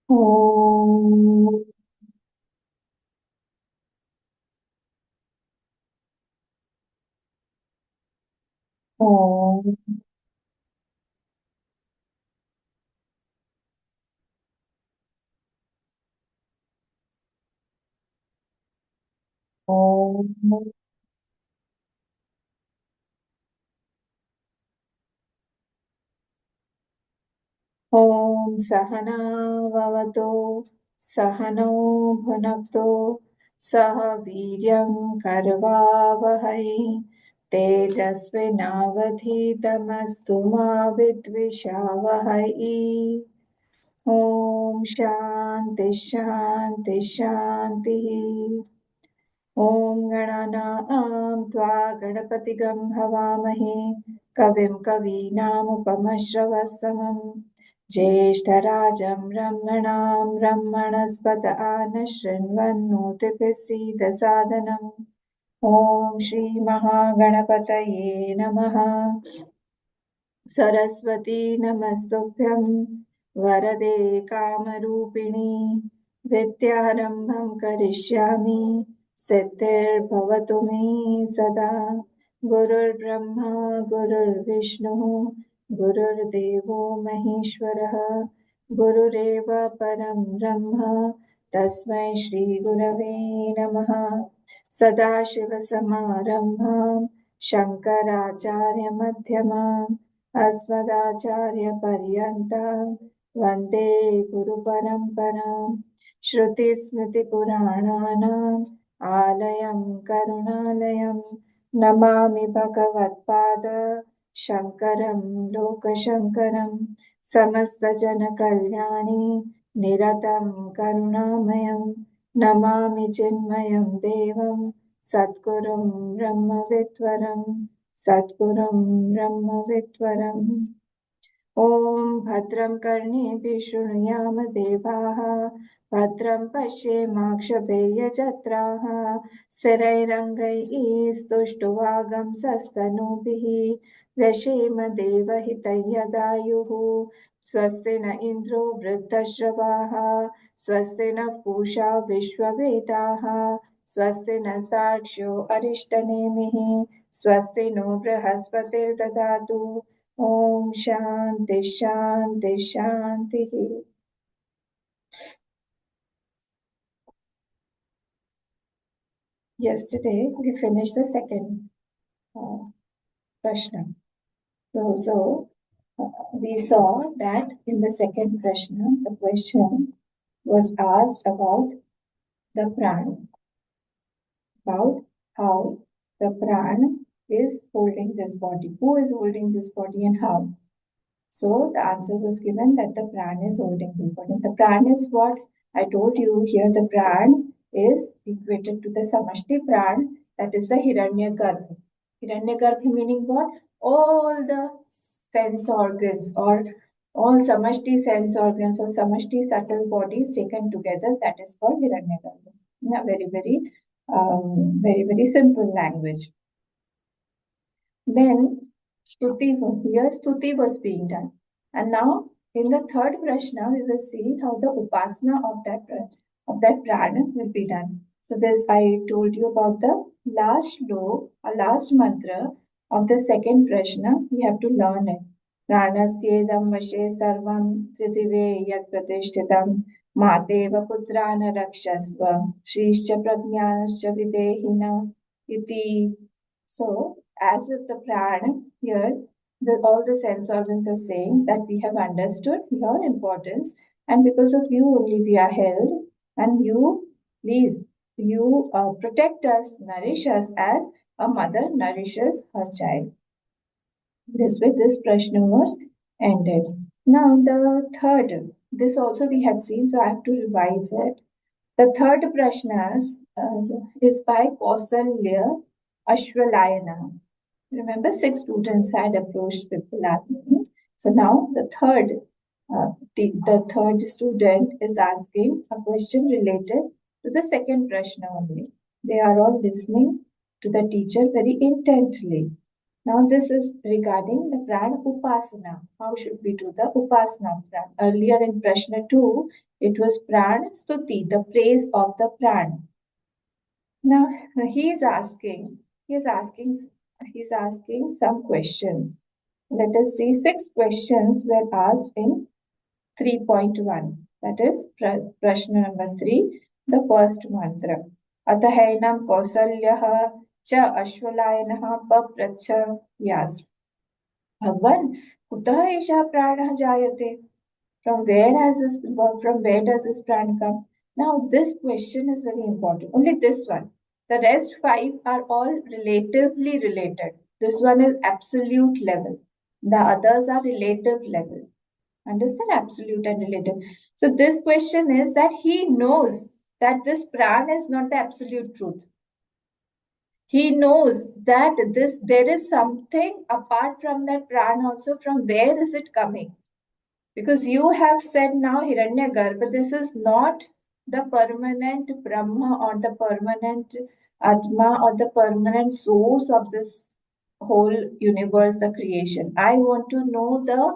Om. Om. Om. Om Sahana Vavato Sahano Bhunakto Saha Viryam Karvavahai Tejasvinavadhitamastu ma Vidvishavahai. Om Shanti Shanti Shanti. ॐ गणानां त्वा गणपतिगं हवामहे कविं कवीनामुपमश्रवस्तमं ज्येष्ठराजं ब्रह्मणां ब्रह्मणस्पत आनः शृण्वन्नोतिभिः सीदसादनम् ॐ श्रीमहागणपतये नमः। सरस्वती नमस्तुभ्यं वरदे कामरूपिणि विद्यारम्भं करिष्यामि सिद्धिर्भवतु मे सदा। गुरुर्ब्रह्मा गुरुर्विष्णुः गुरुर्देवो महेश्वरः गुरुरेव परं ब्रह्म तस्मै श्रीगुरवे नमः। सदाशिवसमारम्भां शङ्कराचार्यमध्यमाम् अस्मदाचार्यपर्यन्तां वन्दे गुरुपरम्पराम्। श्रुतिस्मृतिपुराणानाम् आलयं करुणालयं नमामि भगवत्पाद शङ्करं लोकशङ्करं समस्तजनकल्याणे निरतं करुणामयं नमामि चिन्मयं देवं सद्गुरुं ब्रह्मविद्वरं सद्गुरुं ब्रह्मविद्वरम्। ॐ भद्रं कर्णेभिः शृणुयाम देवाः भद्रं पश्येमाक्षभिर्यजत्राः स्थिरैरङ्गैः स्तुष्टुवागंसस्तनूभिः व्यशेम देवहितं यदायुः स्वस्ति न इन्द्रो वृद्धश्रवाः स्वस्ति नः पूषा विश्ववेदाः स्वस्ति नस्तार्क्ष्यो अरिष्टनेमिः स्वस्ति no बृहस्पतिर्ददातु Om Shanti Shanti Shanti. Yesterday we finished the second Prashna. We saw that in the second Prashna, the question was asked about the prana, about how the prana is holding this body, who is holding this body and how. So the answer was given that the pran is holding the body. The pran is what I told you here. The pran is equated to the samashti pran, that is the hiranyagarbha. Hiranyagarbha meaning what? All the sense organs or all samashti sense organs or samashti subtle bodies taken together, that is called hiranyagarbha. Yeah, very simple language. Then Stuti was being done. And now in the third Prashna, we will see how the upasana of that prana will be done. So this I told you about the last shlok, or last mantra of the second Prashna. We have to learn it. Pranasyedam vashe sarvam tridive yat pratishtitam mateva putrana rakshasva shrischa prajnanascha videhina iti. So as if the prana here, all the sense organs are saying that we have understood your importance, and because of you only we are held, and you, please, you protect us, nourish us as a mother nourishes her child. This way, this Prashna was ended. Now, the third, this also we had seen, so I have to revise it. The third Prashna is by Kausalya Ashwalayana. Remember, 6 students had approached Pippalani. So now the third student is asking a question related to the second Prashna only. They are all listening to the teacher very intently. Now this is regarding the prana upasana. How should we do the upasana of prana? Earlier in Prashna 2, it was prana stuti, the praise of the prana. Now he is asking, he is asking, he is asking some questions. Let us see, 6 questions were asked in 3.1. That is Prashna number 3, the first mantra. Atahainam kausalyah cha ashwalayanah papracha yas. Bhagwan, kutah esha pranah jayate? From where does this prana come? Now this question is very important. Only this one. The rest 5 are all relatively related. This one is absolute level. The others are relative level. Understand absolute and relative. So this question is that he knows that this prana is not the absolute truth. He knows that there is something apart from that prana also. From where is it coming? Because you have said now Hiranyagarbha, this is not the permanent Brahma or the permanent Atma or the permanent source of this whole universe, the creation. I want to know the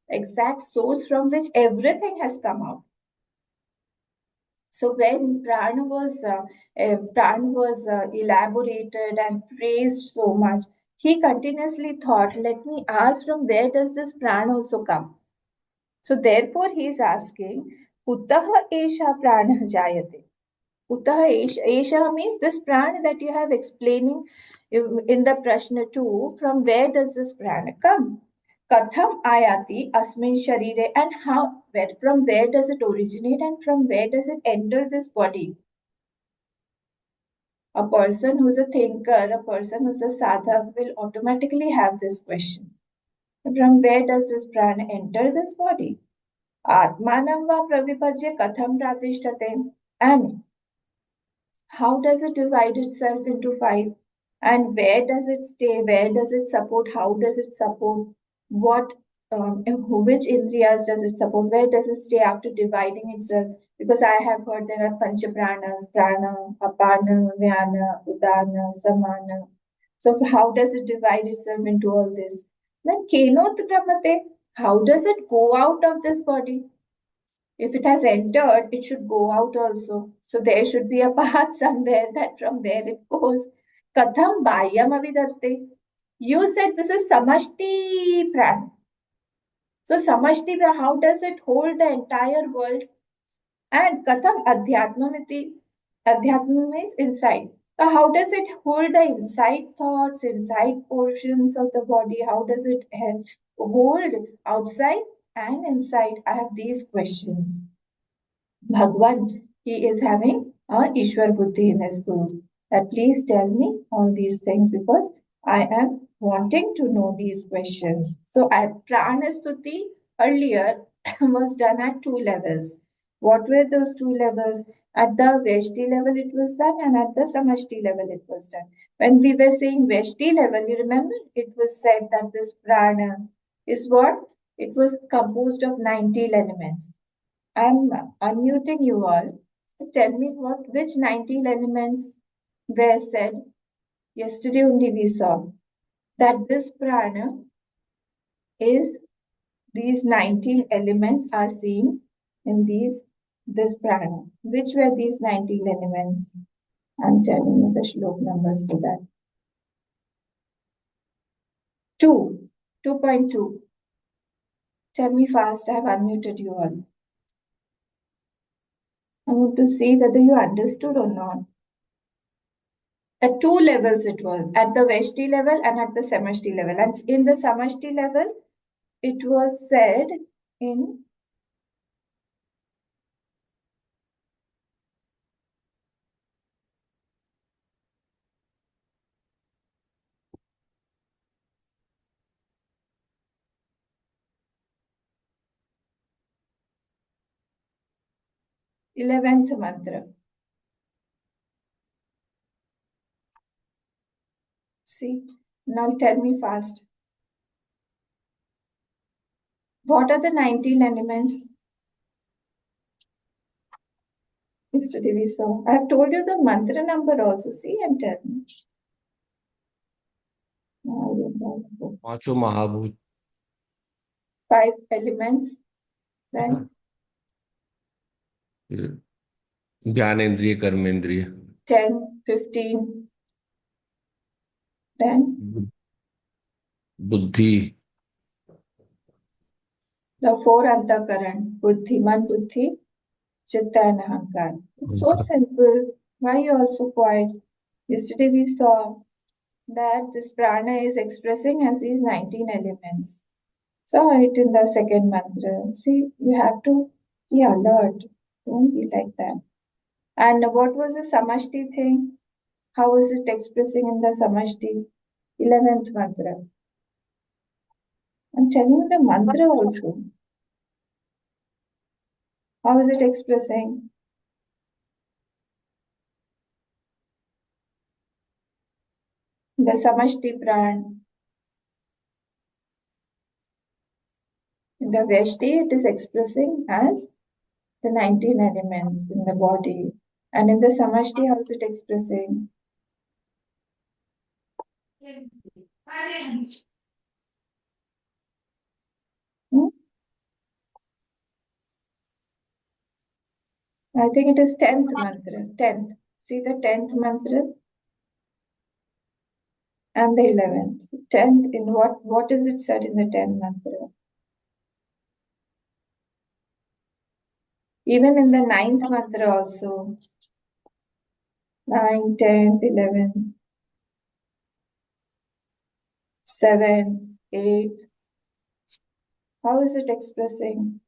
exact source from which everything has come out. So when Prana was elaborated and praised so much, he continuously thought, let me ask from where does this prana also come? So therefore he is asking, Kutah Esha Prana Jayate. Kutah Esha means this prana that you have explaining in the Prashna 2, from where does this prana come? Katham ayati asmin sharire, and from where does it originate and from where does it enter this body? A person who's a thinker, a person who's a sadhak will automatically have this question. From where does this prana enter this body? Atmanam va pravipajya katham pratisthate. And how does it divide itself into 5? And where does it stay? Where does it support? How does it support? What, which indriyas does it support? Where does it stay after dividing itself? Because I have heard there are pancha pranas, prana, apana, vyana, udana, samana. So how does it divide itself into all this? Then kenot kramate, how does it go out of this body? If it has entered, it should go out also. So there should be a path somewhere that from where it goes. Katham Bahyam Avidatte. You said this is Samashti Pran. So Samashti Pran, how does it hold the entire world? And Katham Adhyatmamiti. Adhyatma means inside. So how does it hold the inside thoughts, inside portions of the body? How does it hold outside and inside? I have these questions. Bhagwan, he is having a Ishwar Buddhi in his guru. That please tell me all these things because I am wanting to know these questions. So Pranastuti earlier was done at 2 levels. What were those 2 levels? At the Veshti level it was done and at the Samashti level it was done. When we were saying Veshti level, you remember it was said that this prana is what? It was composed of 19 elements. I'm unmuting you all. Just tell me which 19 elements were said. Yesterday only we saw that this prana is these 19 elements are seen in this prana. Which were these 19 elements? I'm telling you the shlok numbers for that. 2, 2.2. Tell me fast, I have unmuted you all. I want to see whether you understood or not. At 2 levels it was, at the Veshti level and at the Samashti level. And in the Samashti level, it was said in eleventh mantra. See, now tell me fast. What are the 19 elements? Yesterday we saw. I have told you the mantra number also. See and tell me. No, I don't have a book. पांचों महाभूत, 5 elements. Then ज्ञानेन्द्रिय, कर्मेंद्रिय, 10, 15. Then बुद्धि, the 4 antakaran. Buddhi, man, buddhi, chitta and ahankar. It's so अहंकार, simple. Why you are so quiet? Yesterday we saw that this prana is expressing as these 19 elements. Saw it in the second mantra. See, you have to be alert. Don't be like that. And what was the samashti thing? How is it expressing in the samashti? 11th mantra. I'm telling you the mantra also. How is it expressing? The samashti pran. In the Veshti, it is expressing as the 19 elements in the body. And in the samashti, how is it expressing? Hmm? I think it is 10th mantra. 10th. See the 10th mantra and the 11th. 10th in what is it said in the 10th mantra? Even in the 9th mantra also. 9, 10th, 11th, 7th, 8th. How is it expressing?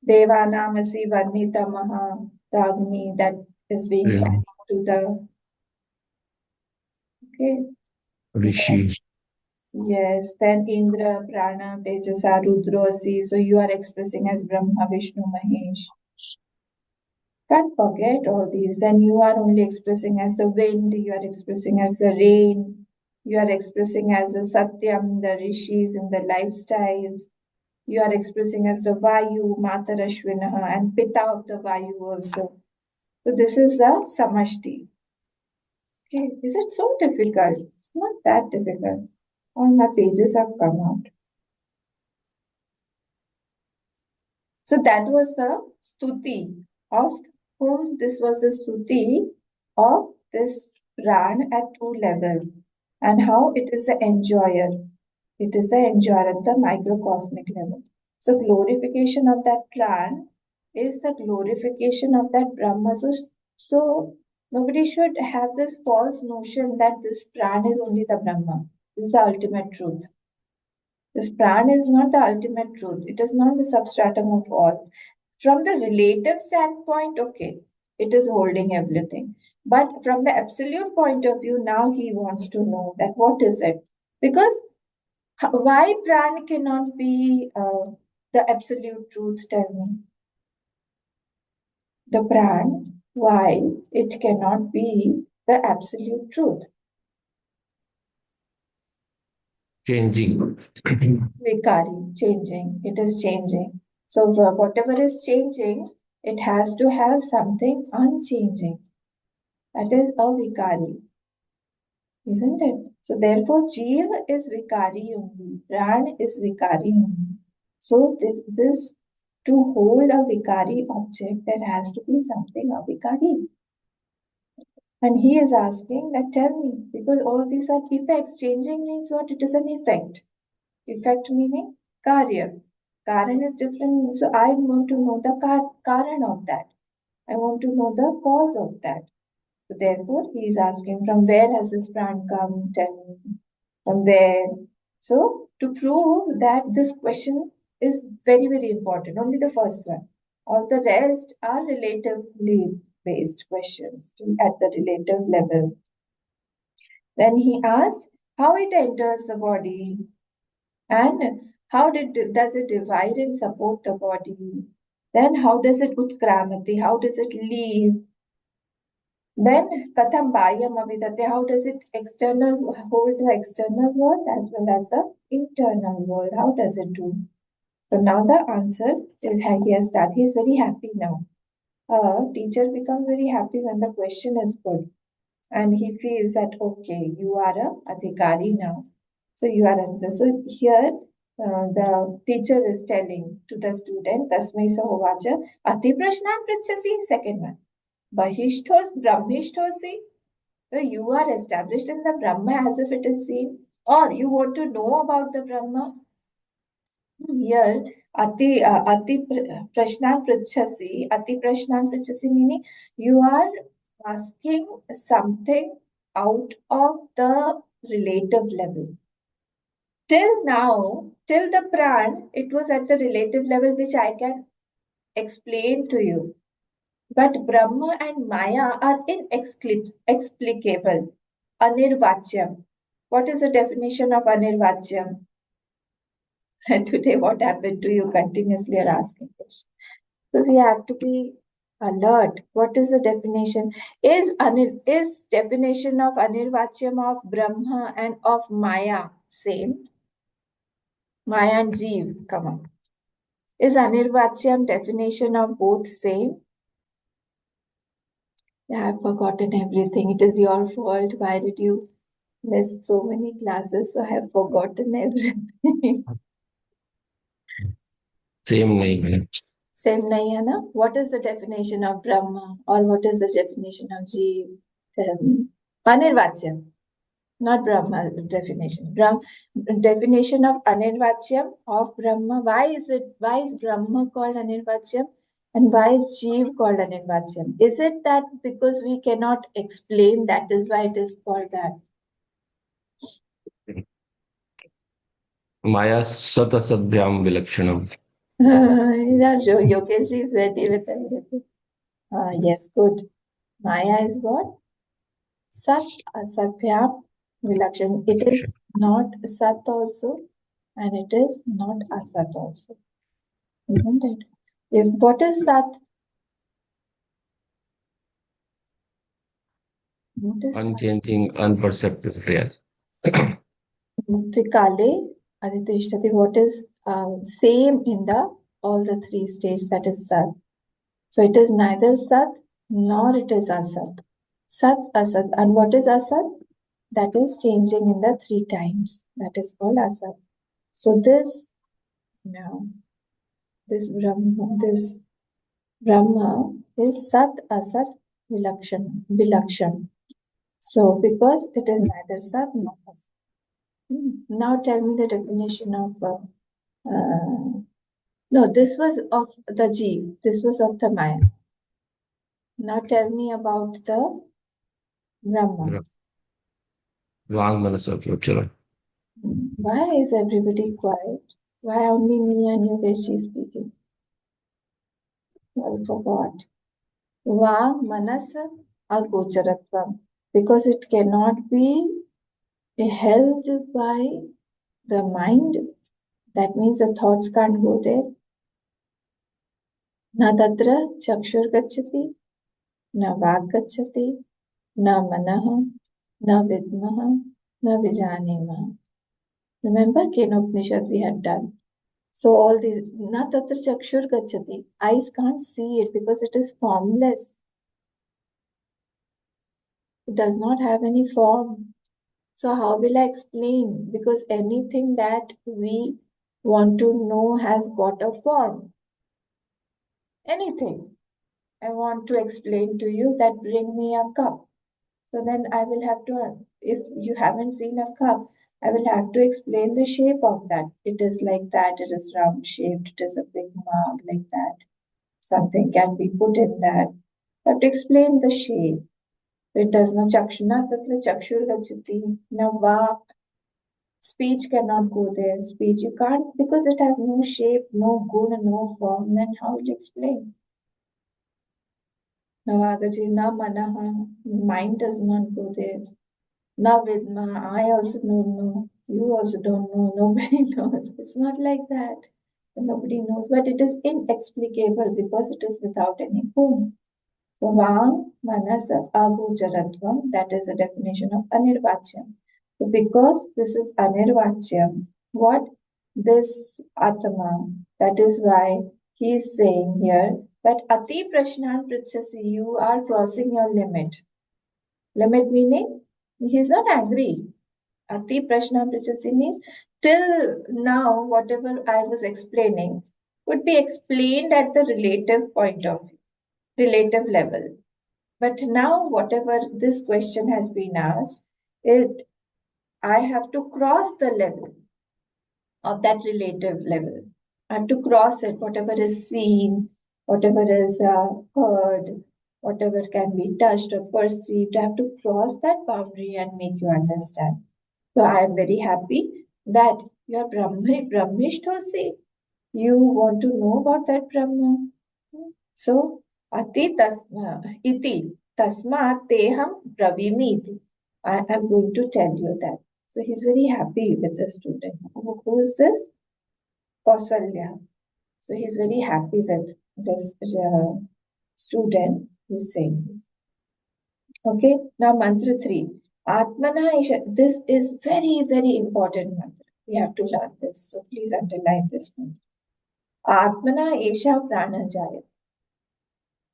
Devanamasi Varnitamaha, the Agni that is being carried to the, okay, Rishi, yes, then Indra, Prana, Tejasa, Rudrosi. So you are expressing as Brahma, Vishnu, Mahesh. Can't forget all these. Then you are only expressing as a wind, you are expressing as a rain, you are expressing as a Satyam, the rishis and the lifestyles. You are expressing as the Vayu, Mata Ashwinaha, and Pita of the Vayu also. So this is the Samashti. Okay, is it so difficult? It's not that difficult. All my pages have come out. So that was the stuti of whom this was the stuti of this pran at 2 levels and how it is the enjoyer. It is the enjoyer at the microcosmic level. So glorification of that pran is the glorification of that Brahma. So nobody should have this false notion that this pran is only the Brahma. This is the ultimate truth. This pran is not the ultimate truth. It is not the substratum of all. From the relative standpoint, okay, it is holding everything. But from the absolute point of view, now he wants to know that what is it? Because why pran cannot be the absolute truth? Tell me. The pran, why it cannot be the absolute truth? changing. Vikari, changing. It is changing. So whatever is changing, it has to have something unchanging. That is a vikari, isn't it? So therefore, Jeev is vikari only. Pran is vikari only. So this to hold a vikari object, there has to be something avikari. And he is asking that tell me, because all these are effects. Changing means what? It is an effect. Effect meaning karya. Karan is different. So I want to know the karan of that. I want to know the cause of that. So therefore, he is asking from where has this pran come? Tell me. From where? So to prove that this question is very, very important, only the first one. All the rest are relatively based questions at the relative level. Then he asked how it enters the body and does it divide and support the body? Then how does it utkramati? How does it leave? Then katham bayam avidate? How does it external hold the external world as well as the internal world? How does it do? So now the answer is he has started. He is very happy now. A teacher becomes very happy when the question is good. and he feels that okay, you are a adhikari now, so you are answer. So here the teacher is telling to the student, Tasmai Sahovacha, Ati Prashnan Pritchasi, second one. Bahishthos Brahmishtosi, you are established in the Brahma as if it is seen, or you want to know about the Brahma. Here, Ati Prashnan Pritchasi meaning you are asking something out of the relative level. Till now, till the pran, it was at the relative level which I can explain to you. But Brahma and Maya are inexplicable. Anirvachyam. What is the definition of Anirvachyam? And today, what happened to you? Continuously are asking questions. So we have to be alert. What is the definition? Is definition of Anirvachyam of Brahma and of Maya same? Maya and Jeev, come on. Is Anirvachyam definition of both same? Yeah, I've forgotten everything. It is your fault. Why did you miss so many classes? So I have forgotten everything. Same नहीं है. Same nahi hai na? What is the definition of Brahma or what is the definition of Jeev? Anirvachyam, not Brahma definition. Definition of Anirvachyam of Brahma. Why is Brahma called Anirvachyam? And why is Jeev called Anirvachyam? Is it that because we cannot explain, that is why it is called that? माया सत असभ्याम विलक्षणम. Yogesh is ready with everything. Yes, good. Maya is what? Sat asatbhyam vilakshan. It is not sat also and it is not asat also. Isn't it? What is sat? What is sat? Unchanging, unperceptive reality. Trikale aditya. What is same in the all the three states, that is sat. So it is neither sat nor it is asat. Sat, asat. And what is asat? That is changing in the three times. That is called asat. So this Brahma is sat, asat, vilakshan. So because it is neither sat nor asat. Now tell me the definition of no, this was of the Jeev. This was of the Maya. Now tell me about the Brahma. Wang Manas अचोचर. Why is everybody quiet? Why only me and Yogesh is speaking? I forgot. Va manas agocharatvam. Because it cannot be held by the mind. That means the thoughts can't go there. Na tatra chakshur gacchati, na vag gacchati, na manah, na vidmah, na vijanimah. Remember Kenopanishad we had done. So all these, na tatra chakshur gacchati, eyes can't see it because it is formless. It does not have any form. So how will I explain? Because anything that we want to know has got a form. Anything. I want to explain to you that bring me a cup. So then I will have to, if you haven't seen a cup, I will have to explain the shape of that. It is like that, it is round shaped, it is a big mug like that. Something can be put in that. I have to explain the shape. It does not chakshuna tatra chakshur gachati. Now va, speech cannot go there. Speech you can't, because it has no shape, no guna, no form. Then how will you explain? Na manaha, mind does not go there. Na vidma, I also don't know. You also don't know. Nobody knows. It's not like that. Nobody knows, but it is inexplicable because it is without any form. So, Vang, Manas, Agocharatvam, that is a definition of Anirvachyam. So because this is Anirvachyam, what? This Atma, that is why he is saying here that Ati Prashnan Pritchasi, you are crossing your limit. Limit meaning he is not angry. Ati Prashna means till now whatever I was explaining would be explained at the relative point of view, relative level. But now whatever this question has been asked, it I have to cross the level of that relative level. I have to cross it, whatever is seen, whatever is heard, whatever can be touched or perceived. I have to cross that boundary and make you understand. So I am very happy that you are Brahmishthosi. You want to know about that Brahma. So iti tasma teham bravimi iti. I am going to tell you that. So he's very happy with the student. Who is this? Kausalya. So he's very happy with this student who's saying this. Okay, now mantra 3. Atmana Isha. This is very, very important mantra. We have to learn this. So please underline this mantra. Atmana Isha Prana Jaya.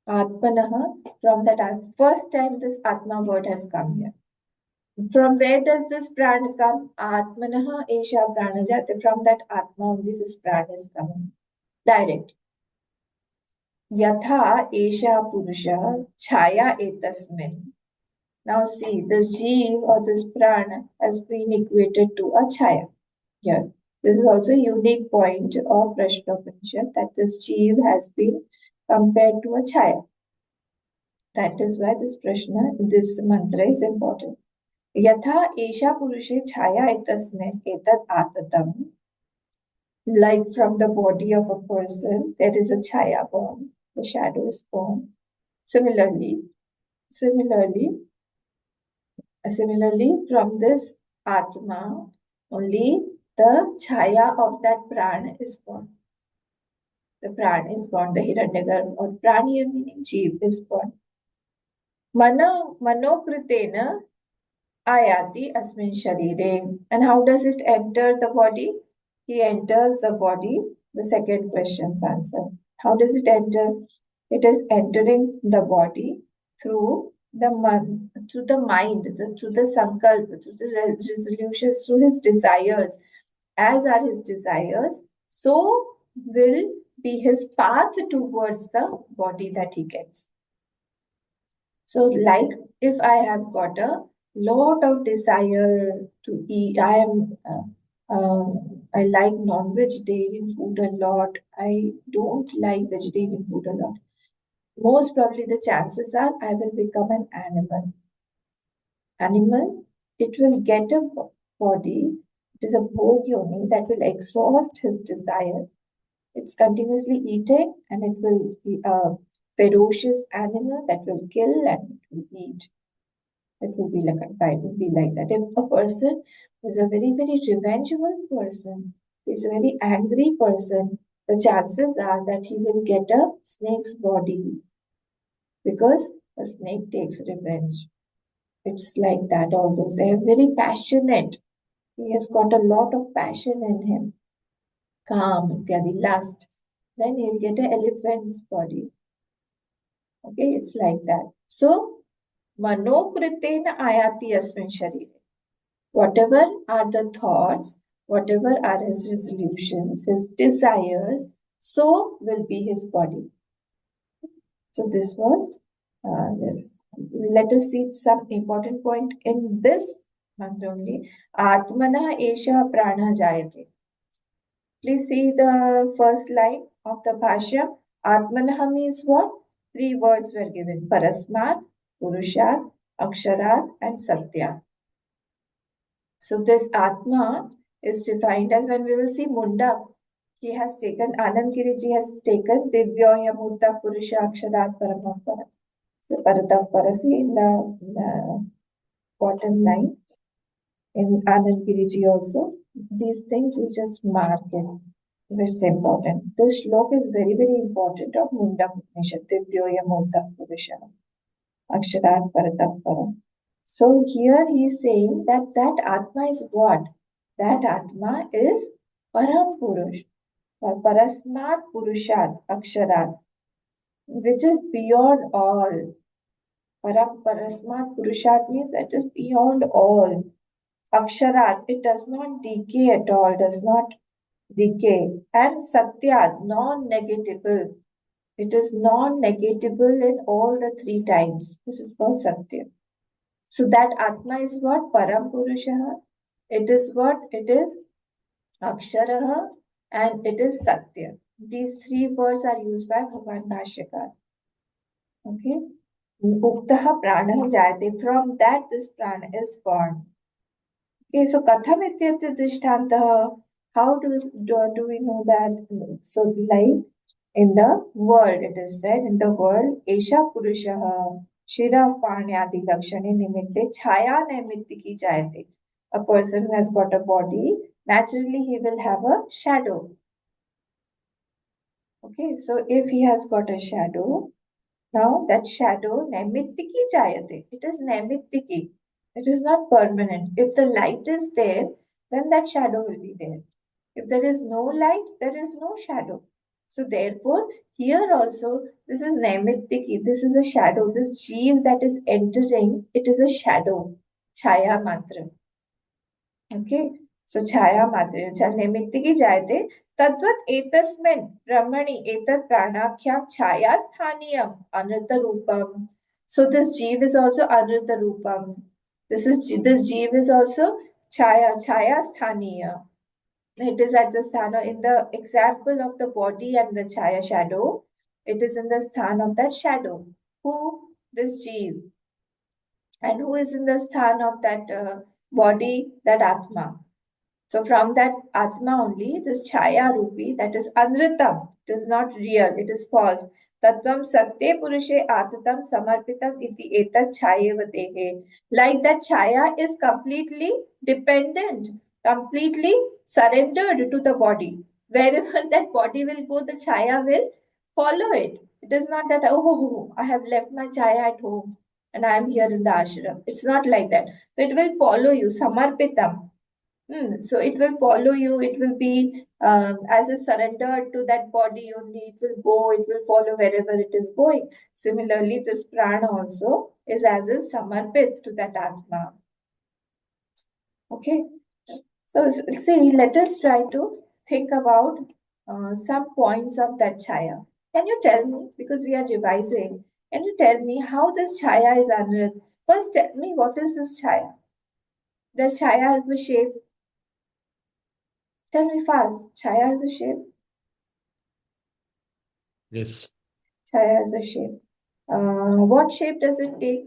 Atmanaha, from that first time this Atma word has come here. From where does this prana come? Atmanaha Isha Prana Jaya. From that Atma only this prana is coming. Direct. Yatha Esha Purusha Chaya Etasmin. Now see, this Jeev or this Prana has been equated to a Chaya here. This is also a unique point of Prashnopanishad that this Jeev has been compared to a Chaya. That is why this mantra is important. Yatha Esha Purushe Chaya Etasmin Etat Atatam. Like from the body of a person, there is a Chaya born, the shadow is born. Similarly, from this Atma, only the Chaya of that Prana is born. The Prana is born, the Hiranyagarbha or Praniya meaning Jeev is born. Manokritena ayati asmin sharire. And how does it enter the body? He enters the body. The second question's answer. How does it enter? It is entering the body through the mind, through the sankalpa, through the resolutions, through his desires. As are his desires, so will be his path towards the body that he gets. So, like if I have got a lot of desire to eat, I like non-vegetarian food a lot. I don't like vegetarian food a lot. Most probably the chances are I will become an animal. Animal, it will get a body. It is a bhog yoni that will exhaust his desire. It's continuously eating and it will be a ferocious animal that will kill and it will eat. It will be like that. If a person is a very, very revengeful person, is a very angry person, the chances are that he will get a snake's body because a snake takes revenge. It's like that, all those. They are very passionate. He has got a lot of passion in him. Calm, ityadi, lust. Then he'll get an elephant's body. Okay, it's like that. So, manokritena ayati asmin sharire. Whatever are the thoughts, whatever are his resolutions, his desires, so will be his body. So this was this. Let us see some important point in this mantra only. Atmana Esha Prana Jayate. Please see the first line of the Bhashya. Atmanaha means what? Three words were given. Parasmat, Purushat, Aksharat and Satya. So this Atma is defined as when we will see Mundak. He has taken, Anand Giriji has taken Divyoya Murta Purusha Aksharat Paramapara. So Paratav Parasi in the bottom line. In Anand Giriji also. These things we just mark it. Because it's important. This shlok is very, very important of Mundak Upanishad. Divyoya Murta Purusha Aksharat Paratav Param. So here he is saying that Atma is what? That Atma is Param Purush, or Parasmat Purushat Aksharat, which is beyond all. Param Parasmat Purushat means that is beyond all. Aksharat, it does not decay at all, does not decay. And Satyat, non-negatable. It is non-negatable in all the three times. This is called Satya. So that Atma is what? Param Purushaha. It is what? It is Aksharaha and it is Satya. These three words are used by Bhagavan Bhashyakar. Okay. Uktaha prana jayate. From that this prana is born. Okay, so katham ityatra drishtantah. How do we know that? So like in the world, it is said in the world, Esha Purushaha Shira Panyadi Lakshani Nimitte Chaya Naimitiki Jayate. A person who has got a body, naturally he will have a shadow. Okay, so if he has got a shadow, now that shadow naimitiki jayate. It is naimitiki. It is not permanent. If the light is there, then that shadow will be there. If there is no light, there is no shadow. So therefore, here also, this is naimitiki. This is a shadow. This jeev that is entering, it is a shadow. Chaya matra. Okay. So Chaya Madhya Nemittiki Jayate Tadvat Etasmin Brahmani Etat Pranakhyam Chaya Sthaniyam Anartha Rupam. So this Jeev is also Anartha Rupam. This Jeev is also Chaya Sthaniya. It is at the sthana in the example of the body and the Chaya shadow. It is in the sthan of that shadow. Who? This Jeev. And who is in the sthan of that body? That Atma. So from that Atma only, this Chaya Rupi, that is Anritam, it is not real, it is false. Tattvam Satye Purushe Atatam Samarpitam Iti Etat Chayevatehe. Like that Chaya is completely dependent, completely surrendered to the body. Wherever that body will go, the Chaya will follow it. It is not that, oh, I have left my Chaya at home and I am here in the ashram. It's not like that. So it will follow you, Samarpitam. So it will follow you. It will be as a surrender to that body only. It will go. It will follow wherever it is going. Similarly, this prana also is as a samarpit to that atma. Okay. So see, let us try to think about some points of that chaya. Can you tell me, because we are revising, can you tell me how this chaya is unwritten? First, tell me what is this chaya? Does chaya have a shape? Tell me fast. Chaya has a shape. Yes. Chaya has a shape. What shape does it take?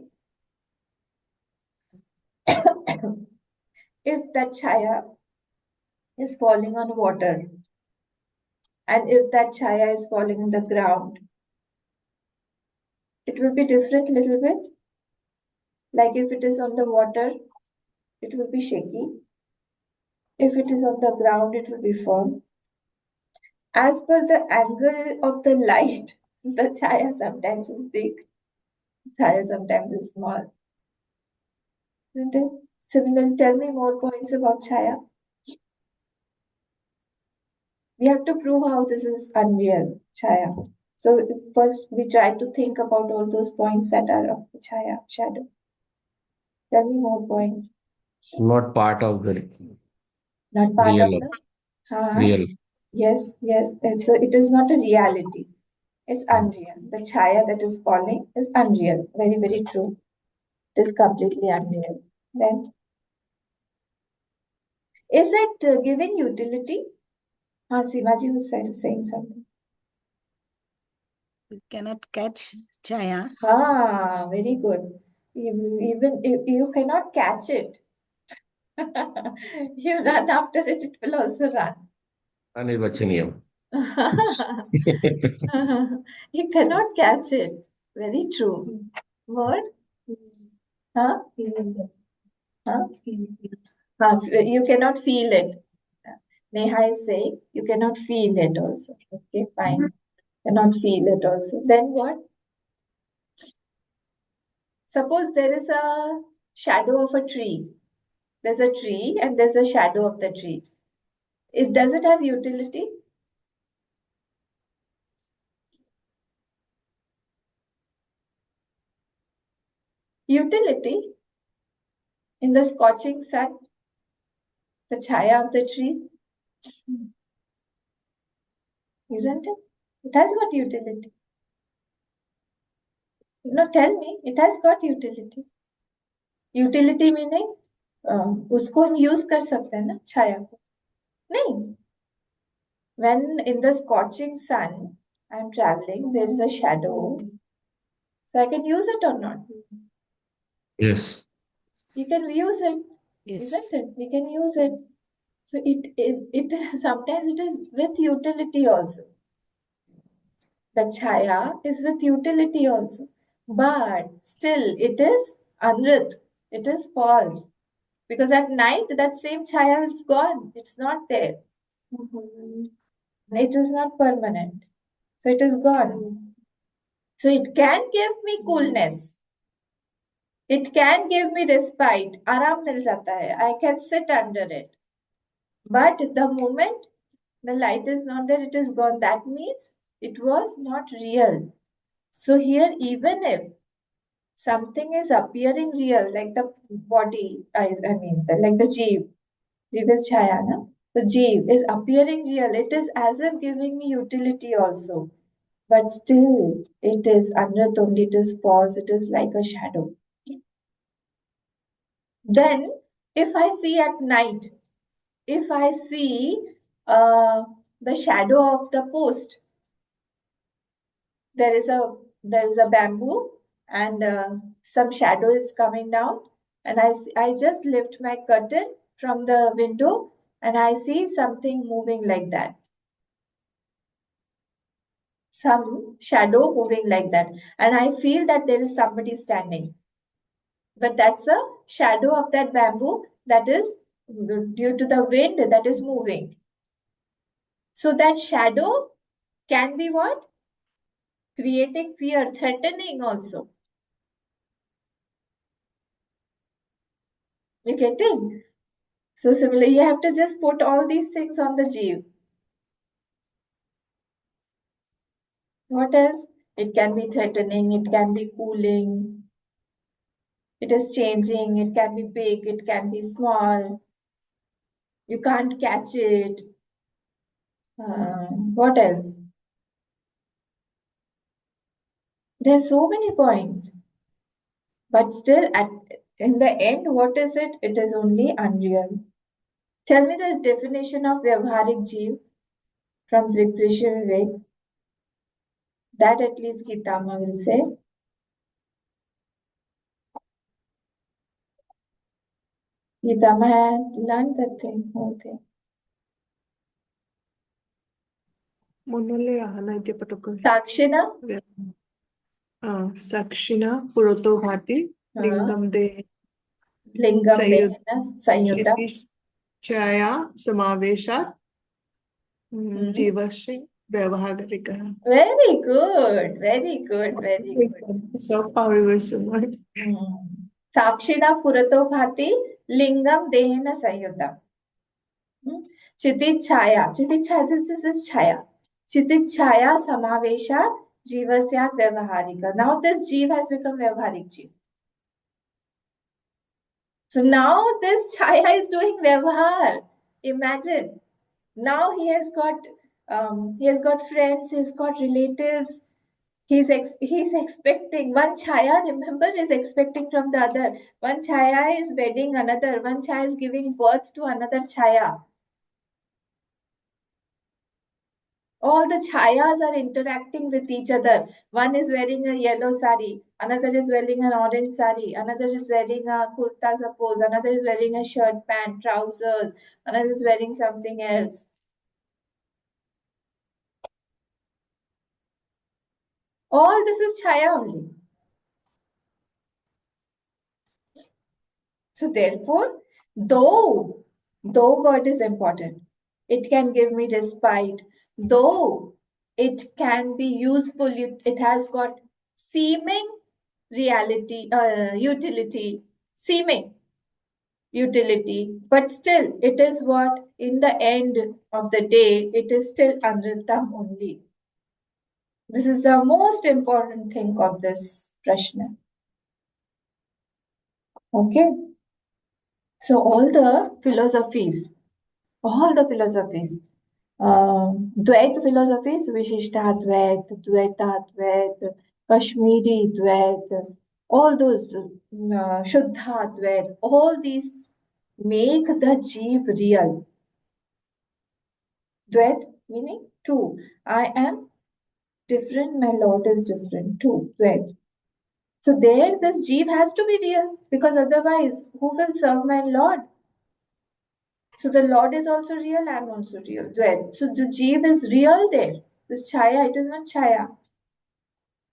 If that chaya is falling on water, and if that chaya is falling on the ground, it will be different little bit. Like if it is on the water, it will be shaky. If it is on the ground, it will be firm. As per the angle of the light, the chaya sometimes is big, chaya sometimes is small. Isn't it? Similarly, tell me more points about chaya. We have to prove how this is unreal, Chaya. So first we try to think about all those points that are of the Chaya, shadow. Tell me more points. Not part of the Not part of real. the huh? Real. Yes, yes. And so it is not a reality. It's unreal. The Chaya that is falling is unreal. Very, very true. It is completely unreal. Then is it giving utility? Simaji was saying something. You cannot catch chaya. Very good. Even if you cannot catch it, you run after it, it will also run. Anirvachaniyam. You cannot catch it. Very true. What? Huh? Huh? You cannot feel it. Neha is saying you cannot feel it also. Okay, fine. Cannot feel it also. Then what? Suppose there is a shadow of a tree. There's a tree and there's a shadow of the tree. Does it have utility? Utility in the scorching sun, the chaya of the tree, isn't it? It has got utility. No, tell me, it has got utility. Utility meaning उसको हम use कर सकते हैं ना छाया को? नहीं. When in the scorching sun, I'm traveling, there is a shadow. So I can use it or not? Yes. You can use it, Yes. isn't it? We can use it. So it sometimes it is with utility also. The chaya is with utility also. But still it is anrit. It is false. Because at night that same chaya is gone. It's not there. It is not permanent. So it is gone. So it can give me coolness. It can give me respite. आराम मिल जाता है. I can sit under it. But the moment the light is not there, it is gone. That means it was not real. So here, even if something is appearing real, like the body, like the jeev is chaya, na? The jeev is appearing real. It is as if giving me utility also. But still, it is anrat only, it is false, it is like a shadow. Then, if I see at night, if I see the shadow of the post, there is a bamboo and some shadow is coming down, and I just lift my curtain from the window and I see something moving like that. Some shadow moving like that, and I feel that there is somebody standing. But that's a shadow of that bamboo that is due to the wind that is moving. So that shadow can be what? Creating fear, threatening also. You getting? So similarly, you have to just put all these things on the jeev. What else? It can be threatening, it can be cooling, it is changing, it can be big, it can be small. You can't catch it. What else? There are so many points. But still, in the end, what is it? It is only unreal. Tell me the definition of Vyavharik Jeev from Drisya Vivek. That at least Gitama will say. Gitama learn करते होते. মনলৈ অহা নাই এতিয়া পটকৈ Sakshina, সাক্ষিণা পুরতো ভাতি লিঙ্গম দে Lingam Dehena Sanyuta. छाया समावेशात जीवस्य व्यवहारिकः. Very good, very good, very good. So powerful so much. Sakshina Purato Bhati Lingam Dehena Sanyuta. Chiti Chaya, this is Chaya. Chiti Chaya Samavesha Jivasyat Vyavaharika. Now this Jeev has become Vyavaharik Jeev. So now this Chaya is doing Vyavahar. Imagine. Now he has got friends, he's got relatives. He's expecting one Chaya, remember, is expecting from the other. One Chaya is wedding another. One Chaya is giving birth to another Chaya. All the chayas are interacting with each other. One is wearing a yellow sari, another is wearing an orange sari, another is wearing a kurta, suppose, another is wearing a shirt, pant, trousers, another is wearing something else. All this is chaya only. So therefore, though word is important, it can give me respite. Though it can be useful, it has got seeming reality, utility, seeming utility, but still it is what in the end of the day, it is still Anritam only. This is the most important thing of this Prashna. Okay. So all the philosophies, Dvait philosophies, Vishishtadvait, Dvaitadvait, Kashmiri Dvait, all those, Shuddhadvait, all these make the Jeev real. Dvait meaning two. I am different, my Lord is different too. Dvait. So there, this Jeev has to be real, because otherwise, who will serve my Lord? So the Lord is also real, I am also real. Dvait. So the Jeev is real there. This Chaya, it is not Chaya.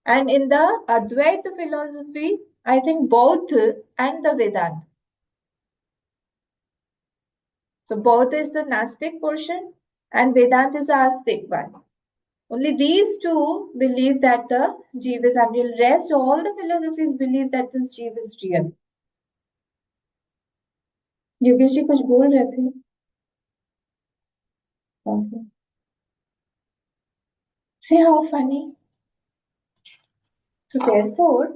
And in the Advaita philosophy, I think both and the Vedanta. So both is the Nastic portion and Vedanta is the Astic one. Only these two believe that the Jeev is unreal. Rest, all the philosophies believe that this Jeev is real. Yogesh ji कुछ बोल रहे थे? Okay. See how funny. So therefore,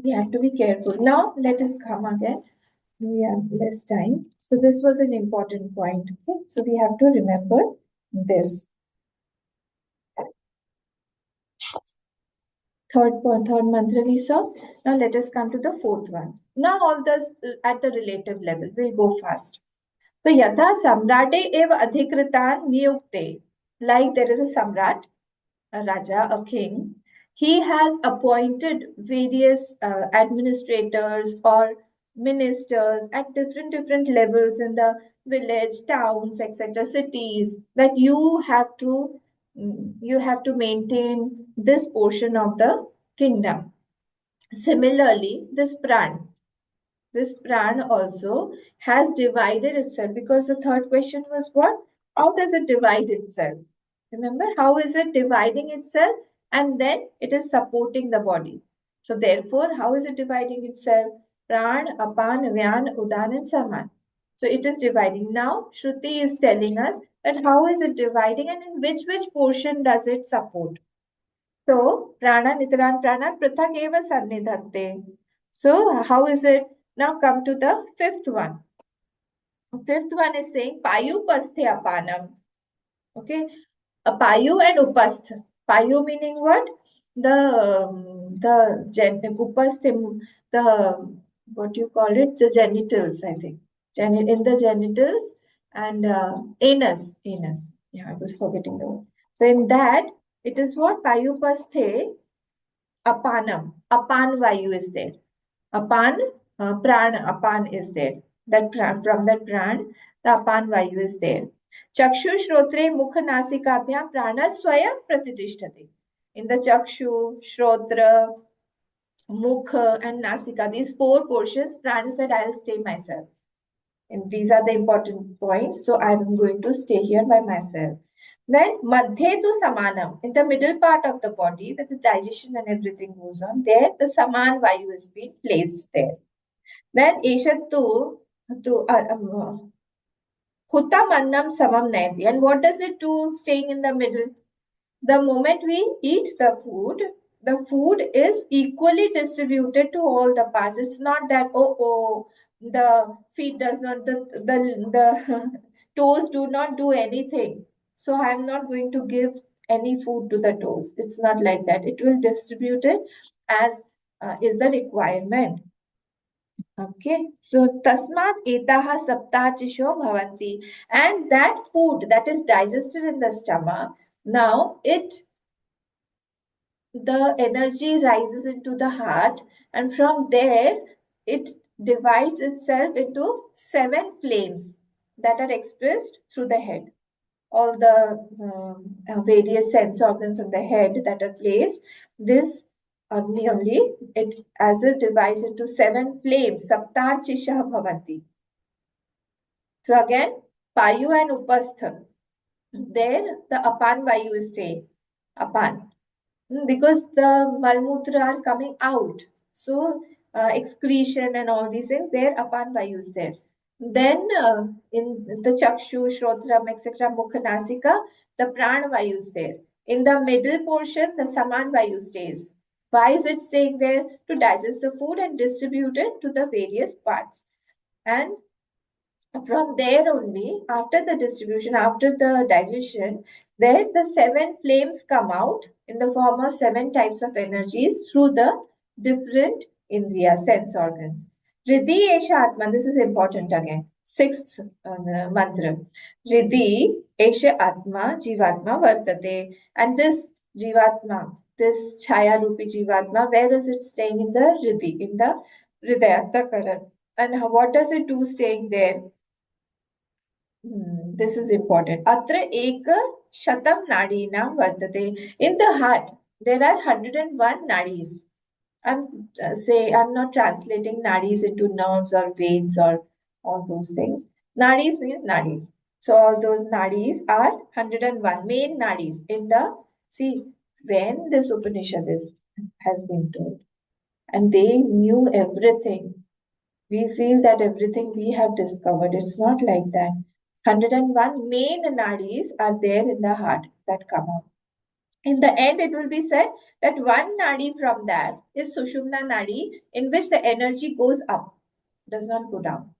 we have to be careful. Now let us come again. We have less time. So this was an important point. Okay? So we have to remember this. Third mantra we saw. Now let us come to the fourth one. Now all this at the relative level. We'll go fast. So yatha samrate eva adhikritan niyukte. Like there is a samrat, a raja, a king. He has appointed various administrators or ministers at different levels in the village, towns, etc., cities, that you have to maintain this portion of the kingdom. Similarly, this pran also has divided itself, because the third question was what? How does it divide itself? Remember, how is it dividing itself? And then it is supporting the body. So therefore, how is it dividing itself? Pran, Apan, Vyan, Udan, and Saman. So it is dividing. Now, Shruti is telling us that how is it dividing and in which portion does it support? So, prana, nitran, prana, prithak eva sannidhatte. So, how is it? Now come to the fifth one. Fifth one is saying payu pasthe apanam. Okay, a payu and upastha. Payu meaning what? Upastha, the what you call it? The genitals, I think. In the genitals and anus. Yeah, I was forgetting the word. So in that, it is what? Payu pasthe apanam. Apan vayu is there. Apan, prana, apan is there. From that pran, the apan vayu is there. Chakshu, shrotre, mukha, nasikabhyam, prana, swayam, pratitishthate. In the chakshu, shrotra, mukha, and nasika, these four portions, prana said, I'll stay myself. And these are the important points. So I'm going to stay here by myself. Then madhye tu samanam, in the middle part of the body where the digestion and everything goes on, there the saman vayu is being placed there. Then eshattu hutam annam samam naiti. And what does it do staying in the middle? The moment we eat the food is equally distributed to all the parts. It's not that the feet does not the toes do not do anything. So I'm not going to give any food to the toes. It's not like that. It will distribute it as is the requirement. Okay, so tasmat etaha saptachisho bhavanti, and that food that is digested in the stomach, now the energy rises into the heart, and from there it divides itself into 7 flames that are expressed through the head. All the various sense organs of the head that are placed, this only it as it divides into 7 flames, saptarchisha bhavanti. So again, payu and upastha. There the apan vayu is saying apan. Because the malmutra are coming out. So excretion and all these things, there apan vayu is there. Then in the chakshu, shrotram, etc., mukha, nasika, the prana vayu is there. In the middle portion, the saman vayu stays. Why is it staying there? To digest the food and distribute it to the various parts. And from there only, after the distribution, after the digestion, there the 7 flames come out in the form of 7 types of energies through the different indriya sense organs. Riddhi Esha Atma, this is important again. Sixth mantra. Riddhi Esha Atma Jivatma Vartate. And this Jivatma, this Chaya Rupi Jivatma, where is it staying? In the Riddhi, in the Hridayata Karan. And what does it do staying there? This is important. Atra eka shatam nadinam vartate. In the heart, there are 101 nadis. I'm not translating nadis into nerves or veins or all those things. Nadis means nadis. So all those nadis are 101 main nadis in the, see, when this Upanishad has been told and they knew everything, we feel that everything we have discovered. It's not like that. 101 main nadis are there in the heart that come out. In the end, it will be said that one nadi from that is Sushumna nadi, in which the energy goes up, does not go down.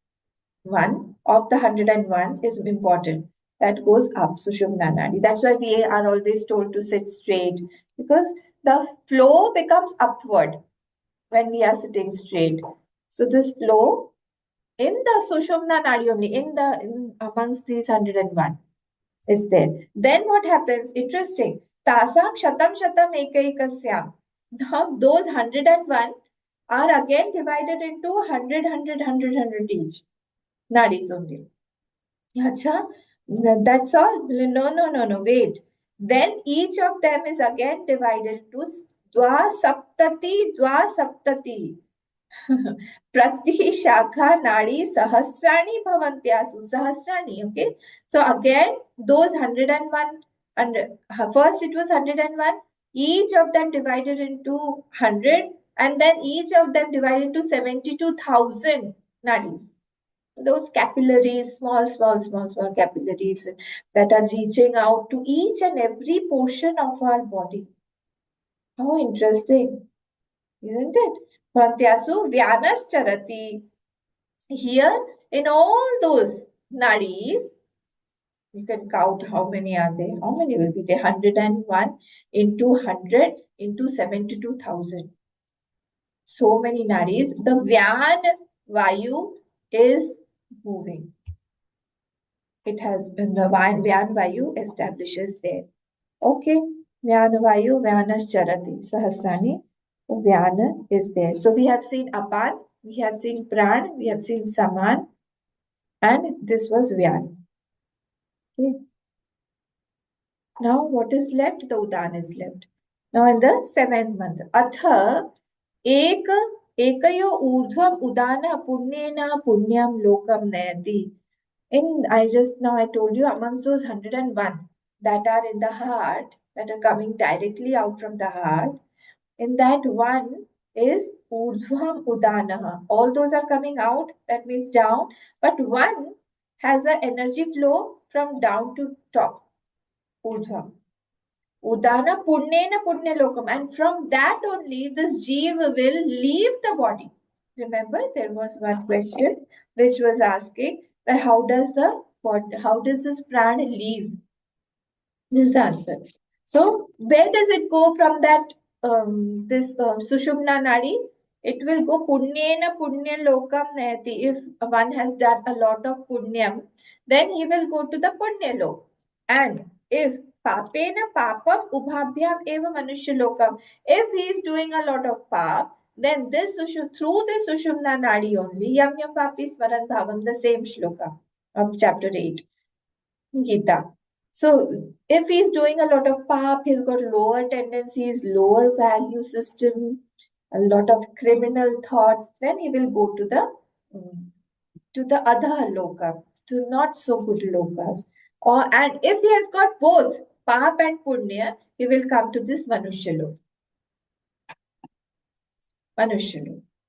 One of the 101 is important. That goes up, Sushumna nadi. That's why we are always told to sit straight, because the flow becomes upward when we are sitting straight. So this flow in the Sushumna nadi only, amongst these 101, is there. Then what happens? Interesting. Tasam shatam shatam ekaikasyam. Now those 101 are again divided into 100, 100, 100, 100 each. Nadis only. Acha, that's all. No, wait. Then each of them is again divided to dwa saptati. Prati shakha nadi sahasrani bhavantyasu. Sahasrani, okay? So again, those 101, and first it was 101, each of them divided into 100, and then each of them divided into 72,000 nadis. Those capillaries, small capillaries that are reaching out to each and every portion of our body. How interesting, isn't it? Bhantyasu Vyanas Charati. Here, in all those nadis, you can count how many are there. How many will be there? 101 into 100 into 72,000. So many nadis. The Vyan Vayu is moving. It has been the Vyan Vayu establishes there. Okay. Vyan Vayu, Vyanas Charati, Sahasrani. Vyana is there. So we have seen Apan, we have seen Pran, we have seen Saman, and this was Vyan. Okay. Now what is left? The Udan is left. Now in the 7th month, Atha ekayo urdhvam udana punyena punyam lokam nayati. I told you amongst those 101 that are in the heart, that are coming directly out from the heart, in that one is urdhvam udanaha. All those are coming out, that means down, but one has an energy flow from down to top, urdhvam. Udana punyena punyalokam, and from that only this jeev will leave the body. Remember, there was one question which was asking that how does this prana leave? This is the answer. So where does it go from that Sushumna Nadi? It will go punyena punya lokam nayati. If one has done a lot of punyam, then he will go to the punya lok. And if papena papam ubhabhyam eva manushya lokam, if he is doing a lot of pap, then through this Sushumna Nadi only, yam yam papi smaran bhavam, the same shloka of chapter 8, Gita. So if he's doing a lot of pap, he's got lower tendencies, lower value system, a lot of criminal thoughts, then he will go to the other loka, to not so good lokas. And if he has got both pap and punya, he will come to this manushya lok.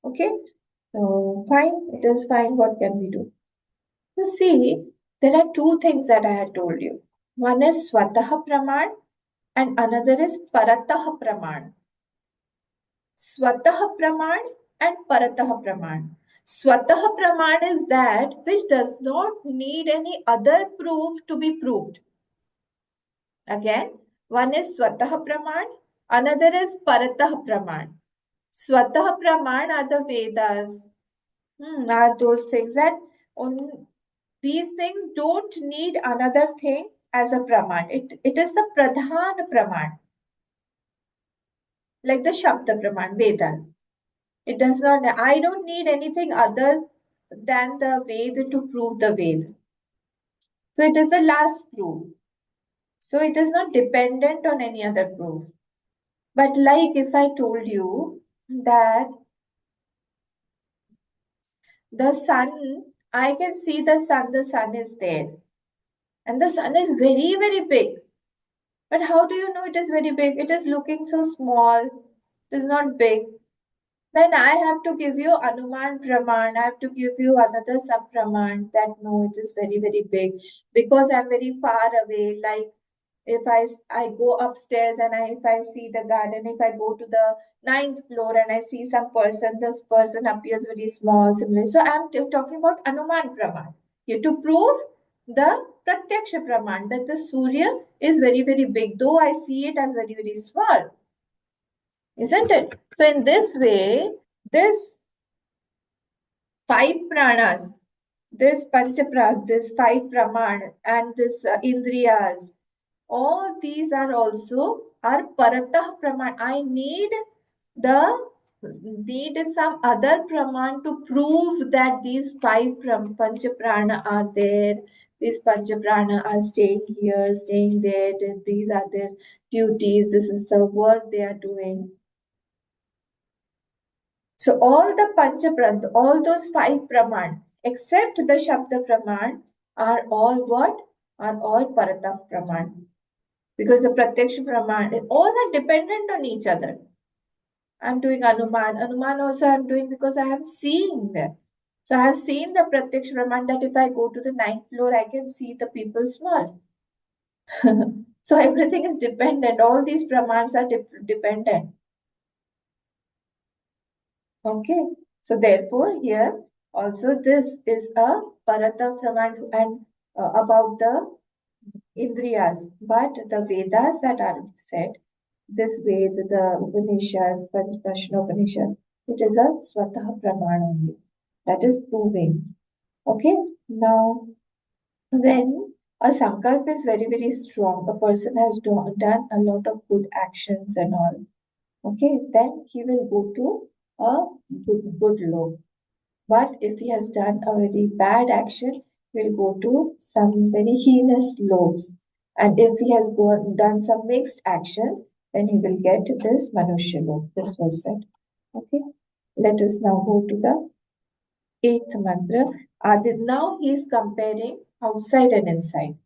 Okay? So fine, it is fine. What can we do? So see, there are two things that I had told you. One is Swataha Praman and another is Parataha Praman. Swatah Praman and Paratah Praman. Swatah Praman is that which does not need any other proof to be proved. Again, one is Swatah Praman, another is Paratah Praman. Swatah Praman are the Vedas. Are those things that these things don't need another thing as a Praman. It is the Pradhan Praman. Like the Shabda Praman, Vedas. It does not, I don't need anything other than the Ved to prove the Ved. So it is the last proof. So it is not dependent on any other proof. But like if I told you that the sun, I can see the sun is there. And the sun is very, very big. But how do you know it is very big? It is looking so small. It is not big. Then I have to give you Anuman Praman. I have to give you another sub Praman that no, it is very, very big because I'm very far away. Like if I go upstairs and if I see the garden, if I go to the ninth floor and I see some person, this person appears very small, similar. So I'm talking about Anuman Praman. You to prove the Pratyaksha Praman that the Surya is very, very big, though I see it as very, very small. Isn't it? So in this way, this five pranas, this panchaprak, this five praman, and this indriyas, all these are also are paratah praman. I need some other praman to prove that these five panchaprana are there. These panchaprana are staying here, staying there. These are their duties. This is the work they are doing. So all the Panchaprant, all those five Praman, except the Shabda Praman, are all what? Are all Parataf Praman. Because the Pratyaksha Praman, all are dependent on each other. I'm doing Anuman. Anuman also I'm doing because I have seen them. So I have seen the Pratyaksha Praman that if I go to the ninth floor, I can see the people small. So everything is dependent. All these Pramans are dependent. Okay, so therefore here also this is a Parata Praman and about the Indriyas, but the Vedas that are said, this Ved, the Upanishad, Prashnopanishad, it is a Swatah Praman only. That is proving. Okay, now when a Sankalp is very, very strong, a person has done a lot of good actions and all, okay, then he will go to a good low. But if he has done a very bad action, he will go to some very heinous lows. And if he has done some mixed actions, then he will get this Manushya lok. This was said. Okay. Let us now go to the eighth mantra. Now he is comparing outside and inside.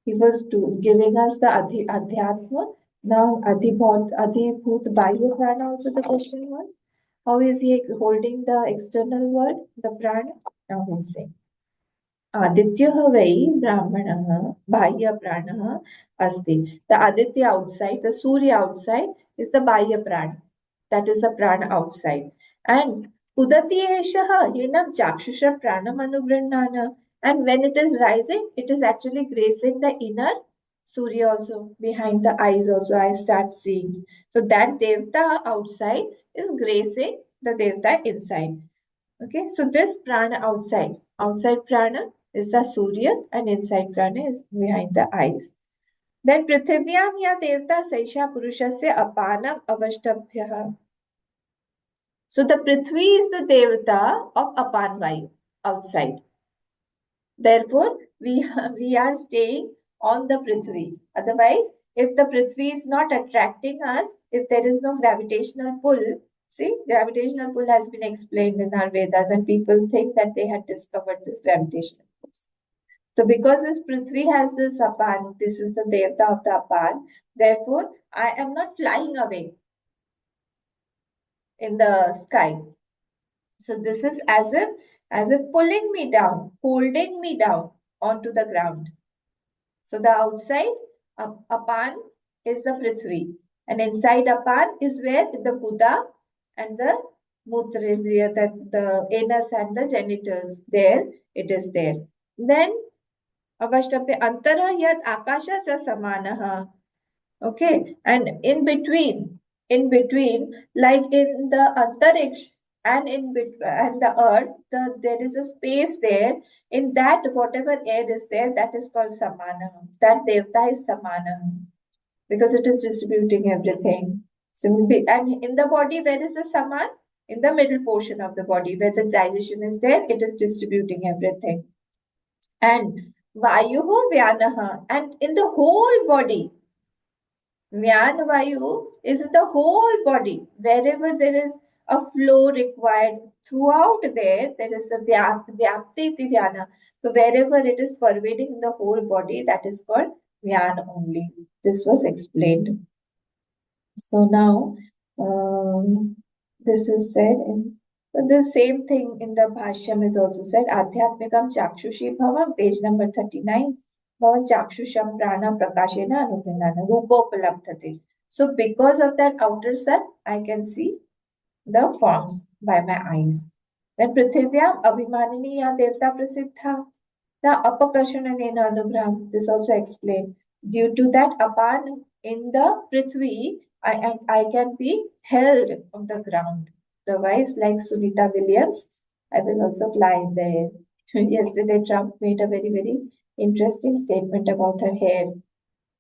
He was giving us the Adhyatma. Now Adhibhut Bahya Prana also the question was. How is he holding the external world, the prana? Now he is saying. Adityah vai brahmanah bahya pranah asti. The Aditya outside, the Surya outside is the bahya prana. That is the prana outside. And udati eshaha hinam chakshusha pranam anugrannana. And when it is rising, it is actually gracing the inner Surya also, behind the eyes also, I start seeing. So that Devta outside is gracing the Devta inside. Okay, so this prana outside prana is the Surya and inside prana is behind the eyes. Then Prithvivyam ya Devta Saisha Purushasya Apanam Avashtabhyah. So the Prithvi is the Devta of Apan Vayu outside. Therefore, we are staying on the Prithvi. Otherwise, if the Prithvi is not attracting us, if there is no gravitational pull, see, gravitational pull has been explained in our Vedas, and people think that they had discovered this gravitational pull. So, because this Prithvi has this Apan, this is the Devta of the Apan, therefore, I am not flying away in the sky. So, this is as if pulling me down, holding me down onto the ground. So the outside Apan is the Prithvi, and inside Apan is where the Kuda and the Mutrendriya, that the anus and the genitals, there it is there. Then avashtapya antara yad akasha cha samanaha. Okay, and in between, like in the antariksh and and the earth, there is a space there. In that, whatever air is there, that is called samanam. That devta is samanam because it is distributing everything. So, and in the body, where is the saman? In the middle portion of the body, where the digestion is there, it is distributing everything. And vayuhu vyanaha, and in the whole body, Vyan Vayu is in the whole body. Wherever there is a flow required throughout there is a Vyapti iti Vyana. So wherever it is pervading in the whole body, that is called Vyan only. This was explained. So now, this is said in the same thing in the Bhashyam is also said. Adhyatmikam Chakshushi Bhavam, page number 39. Bhavan Chakshusham Prana Prakashena Anupinana Rupopalabdhate. So because of that outer sun, I can see the forms by my eyes. Then Prithivya Abhimanini Ya Devta Prasiddha. The Apakarshana Anubhram. This also explained. Due to that, upon in the Prithvi, I can be held on the ground. Otherwise, like Sunita Williams, I will also fly in the air. Yesterday, Trump made a very interesting statement about her hair.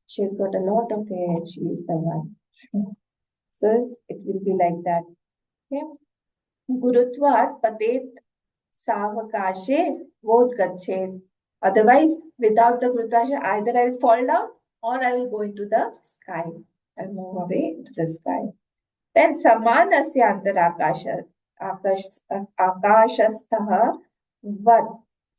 She's got a lot of hair. She is the one. So it will be like that. Okay. Gurutvat patet savakashe vodgachet. Otherwise, without the Gurudvasha, either I will fall down or I will go into the sky. I'll move away into the sky. Then samanasya antarakasha akashastha vad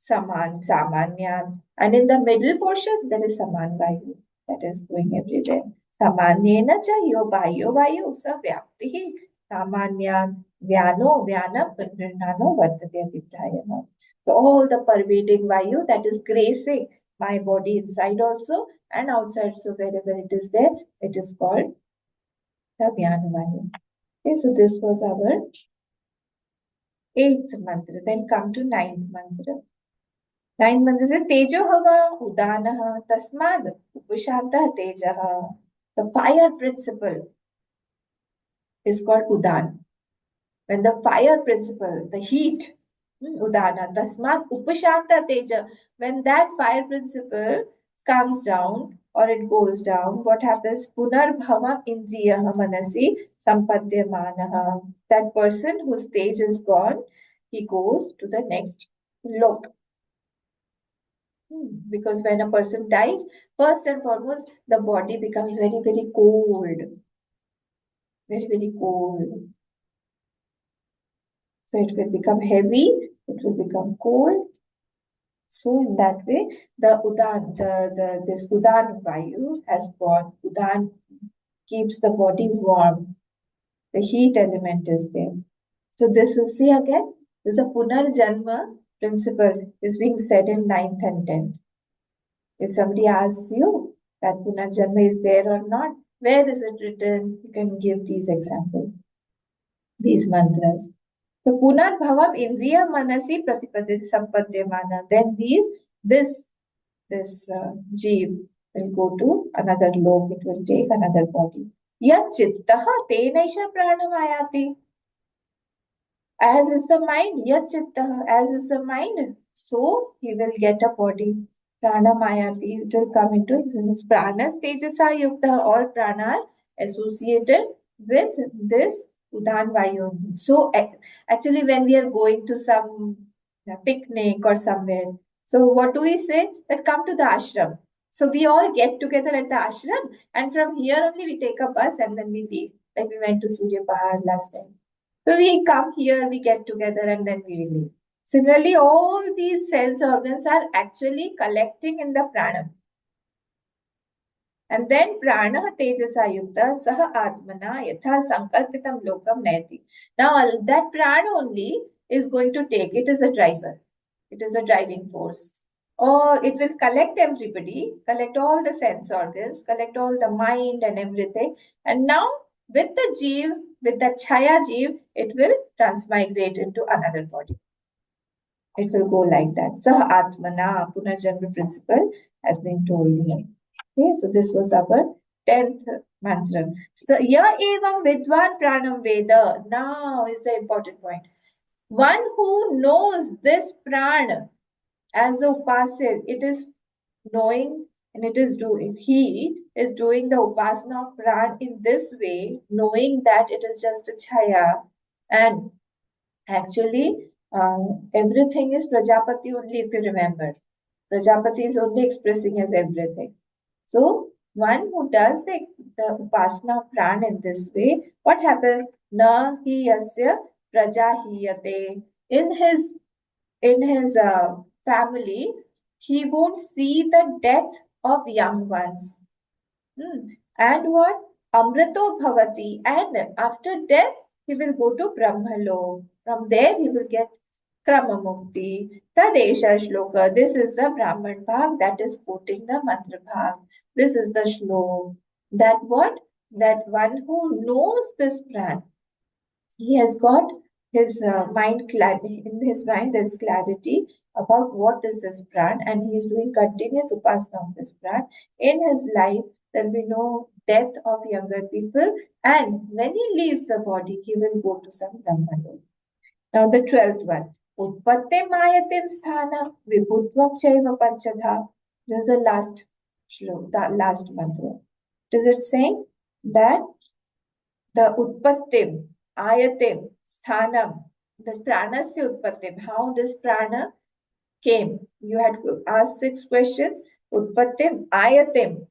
samanyan. And in the middle portion, there is saman vayu that is going everywhere. Samanyena cha yo vayu sa vyaptihi samanyan vyano vyanam punrinano vartate abhiprayana. So all the pervading vayu that is gracing my body inside also and outside. So wherever it is there, it is called the Vyana vayu. Okay, so this was our 8th mantra. Then come to 9th mantra. 9th mantra says Tejo Hava Udanaha Tasmad Upashanta Tejaha. The fire principle is called Udan. When the fire principle, the heat, Udana, Tasmad Upashanta Teja, when that fire principle comes down or it goes down, what happens? Punarbhava Indriyaha Manasi Sampadyamanaha. That person whose stage is gone, he goes to the next lok. Because when a person dies, first and foremost, the body becomes very cold. Very cold. So it will become heavy, it will become cold. So in that way, this Udan Vayu has gone. Udan keeps the body warm. The heat element is there. So this is, see again, this is a Punarjanma principle is being said in 9th and 10th. If somebody asks you that Punarjanma is there or not, where is it written? You can give these examples, these mantras. So Punar Bhavam Indriya Manasi Pratipati Sampadyamana. Then this jeev will go to another lok, it will take another body. Yat chittaha tenaisha pranamayati. As is the mind, yat chittaha, as is the mind, so he will get a body. Pranamayati, it will come into existence. Pranas tejasa yukta, all prana are associated with this Udan Vayu. So actually when we are going to some picnic or somewhere, so what do we say? That come to the ashram. So we all get together at the ashram and from here only we take a bus and then we leave. Like we went to Surya Pahad last time. So we come here, we get together and then we will leave. Similarly, all these sense organs are actually collecting in the pranam. And then prana tejasa yukta saha atmana yatha sankalpitam lokam nayati. Now that prana only is going to take, it is a driver. It is a driving force. Or it will collect everybody, collect all the sense organs, collect all the mind and everything. And now with the jeev, with that chaya jeev, it will transmigrate into another body. It will go like that. Sah Atmana, Punarjanma principle has been told here. Okay, so this was our 10th mantra. So, ya evam vidwan pranam veda. Now is the important point. One who knows this prana as the upasit, it is knowing and it is doing. He is doing the upasana of pran in this way, knowing that it is just a chaya and actually, everything is Prajapati only, if you remember. Prajapati is only expressing as everything. So, one who does the Upasana of Pran in this way, what happens? Na hi yasya praja hiyate. In his family, he won't see the death of young ones. And what? Amrito bhavati. And after death, he will go to Brahmalok. From there, he will get Krama Mukti. Tadesha Shloka. This is the Brahman Bhag that is quoting the Mantra Bhag. This is the Shlok. That what? That one who knows this pran, he has got his mind clarity. In his mind, there's clarity about what is this pran, and he is doing continuous upasana of this pran. In his life, there will be no death of younger people, and when he leaves the body, he will go to some Brahmalok. Now, the 12th one. Utpatte mayatim sthana vibhutvam chaiva panchadha. This is the last shlok, the last mantra. Is it saying that the utpattim, ayatim, sthanam, the pranasya utpattim, how this prana came? You had asked 6 questions. Utpattim, ayatim,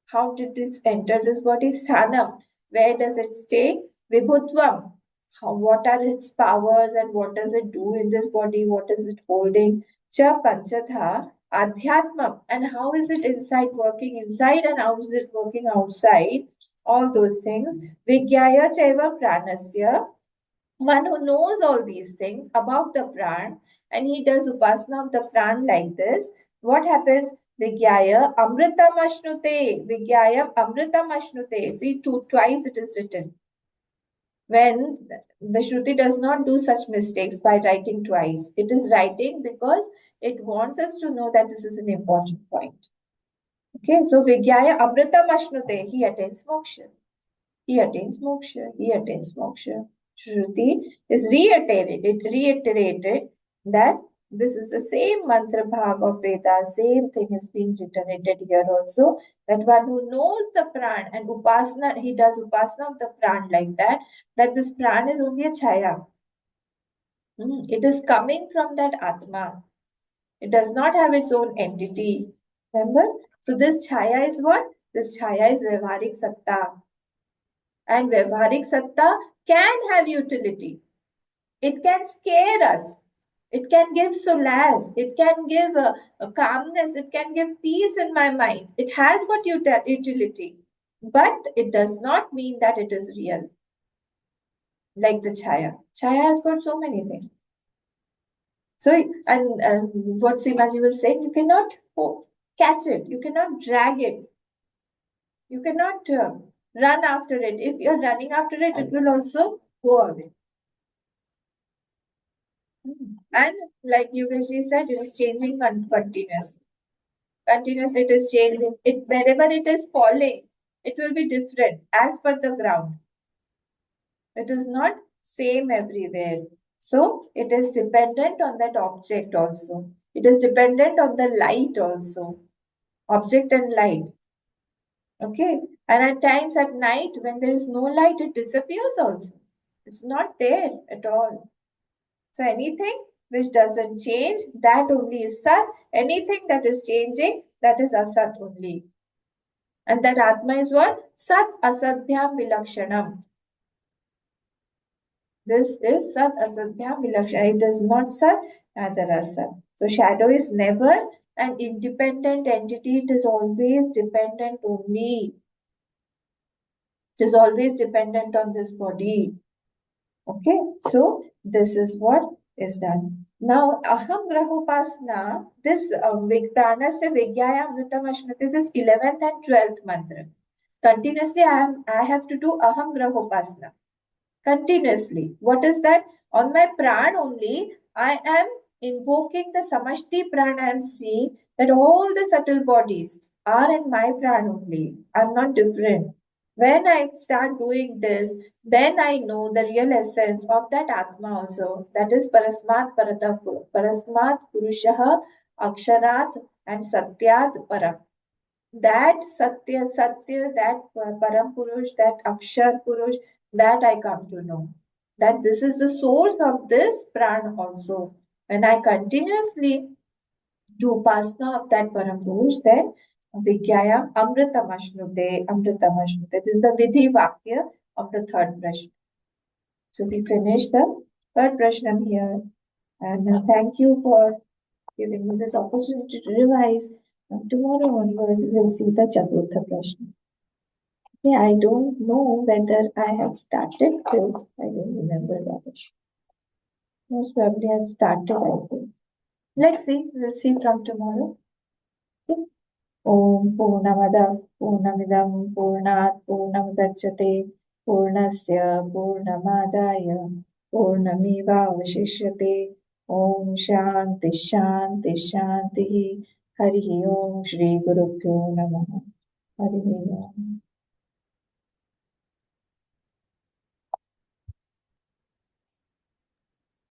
how did this enter this body? Sthanam, where does it stay? Vibhutvam, what are its powers and what does it do in this body? What is it holding? Cha panchadha, adhyatmam, and how is it inside working inside and how is it working outside? All those things. Vigyaya chaiva pranasya. One who knows all these things about the pran and he does upasana of the pran like this, what happens? Vigyaya amritam ashnute. Vigyaya amritam ashnute. See, twice it is written. When the Shruti does not do such mistakes by writing twice, it is writing because it wants us to know that this is an important point. Okay, so Vigyaya amritam ashnute. He attains moksha. He attains moksha. He attains moksha. Shruti is reiterated that this is the same mantra bhag of Veda, same thing is being reiterated here also, that one who knows the pran and upasana, he does upasana of the pran like that this pran is only a chaya. It is coming from that Atma. It does not have its own entity. Remember? So this chaya is what? This chaya is Vyavaharik Satta. And Vyavaharik Satta can have utility. It can scare us. It can give solace. It can give a calmness. It can give peace in my mind. It has got utility. But it does not mean that it is real. Like the chaya. Chaya has got so many things. So, and what Simaji was saying, you cannot catch it. You cannot drag it. You cannot run after it. If you're running after it, it will also go away. And like Yogesh said, it is changing continuously. Continuously it is changing. It wherever it is falling, it will be different as per the ground. It is not same everywhere. So it is dependent on that object also. It is dependent on the light also. Object and light. Okay. And at times at night, when there is no light, it disappears also. It's not there at all. So anything which doesn't change, that only is Sat. Anything that is changing, that is Asat only. And that Atma is what? Sat Asadbhyam Vilakshanam. This is Sat Asadbhyam Vilakshanam. It is not Sat, neither Asat. So shadow is never an independent entity. It is always dependent only. It is always dependent on this body. Okay, so this is what is done. Now, Aham Grahopasna, this Prana se Vigyaya Amritam Ashmati, this 11th and 12th mantra. Continuously, I have to do Aham Grahopasna. continuously. What is that? On my pran only, I am invoking the samashti pran. I am seeing that all the subtle bodies are in my pran only. I'm not different. When I start doing this, then I know the real essence of that Atma also. That is Parasmat Paratah, Parasmat Purushaha Aksharat and Satyat Param. That Satya, that Param Purush, that Akshar Purush, that I come to know. That this is the source of this pran also. When I continuously do upasana of that Param Purush, then Vigyayam Amritamashnute, Amritamashnute. This is the Vidhi Vakya of the third Prashna. So we finish the third Prashna here. And thank you for giving me this opportunity to revise. Tomorrow onwards, we'll see the Chaturtha Prashna. Okay, I don't know whether I have started this. I don't remember that. Most probably I've started, I think. Let's see. We'll see from tomorrow. Okay. Om Purnamadav Purnamidam Purnat Purnamudachyate Purnasya Purnamadaya Purnamevavashishyate Om Shanti Shanti Shanti Hari Om Shri Gurubhyo Namaha Hari Om